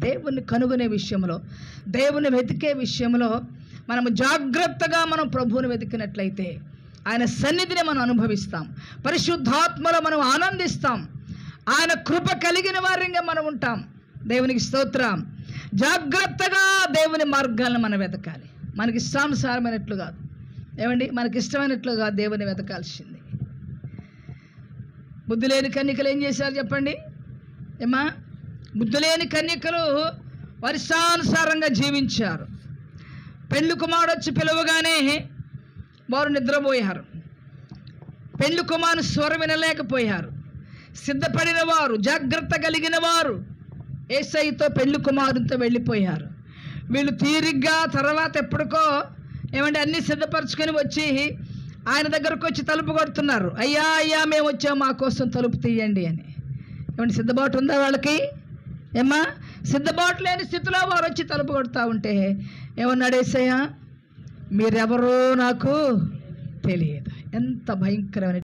దేవుణ్ణి కనుగొనే విషయంలో, దేవుని వెతికే విషయంలో మనము జాగ్రత్తగా మనం ప్రభువుని వెతికినట్లయితే ఆయన సన్నిధిని మనం అనుభవిస్తాం, పరిశుద్ధాత్మలో మనం ఆనందిస్తాం, ఆయన కృప కలిగిన వారిగా మనం ఉంటాం. దేవునికి స్తోత్రం. జాగ్రత్తగా దేవుని మార్గాలను మనం వెతకాలి. మనకి ఇష్టానుసారమైనట్లు కాదు, ఏమండి, మనకి ఇష్టమైనట్లు కాదు దేవుని వెతకాల్సింది. బుద్ధి లేని కన్యకలు ఏం చేశారు చెప్పండి ఏమా? బుద్ధి లేని కన్యకలు వారి ఇష్టానుసారంగా జీవించారు. పెళ్లి కుమారుడు వచ్చి పిలవగానే వారు నిద్రపోయారు. పెళ్లి కుమారుని స్వరం వినలేకపోయారు. సిద్ధపడిన వారు, జాగ్రత్త కలిగిన వారు యేసయ్యతో పెళ్లి కుమారునితో వెళ్ళిపోయారు. వీళ్ళు తీరిగ్గా తర్వాత ఎప్పటికో ఏమంటే అన్నీ సిద్ధపరచుకొని వచ్చి ఆయన దగ్గరకు వచ్చి తలుపు కొడుతున్నారు. అయ్యా అయ్యా మేము వచ్చాం, మా కోసం తలుపు తీయండి అని. ఏమంటే సిద్ధబాటు ఉందా వాళ్ళకి? ఏమ్మా, సిద్ధబాటు లేని స్థితిలో వారు వచ్చి తలుపు కొడుతూ ఉంటే ఏమన్నాడు యేసయ్య? మీరెవరో నాకు తెలియదు. ఎంత భయంకరమైన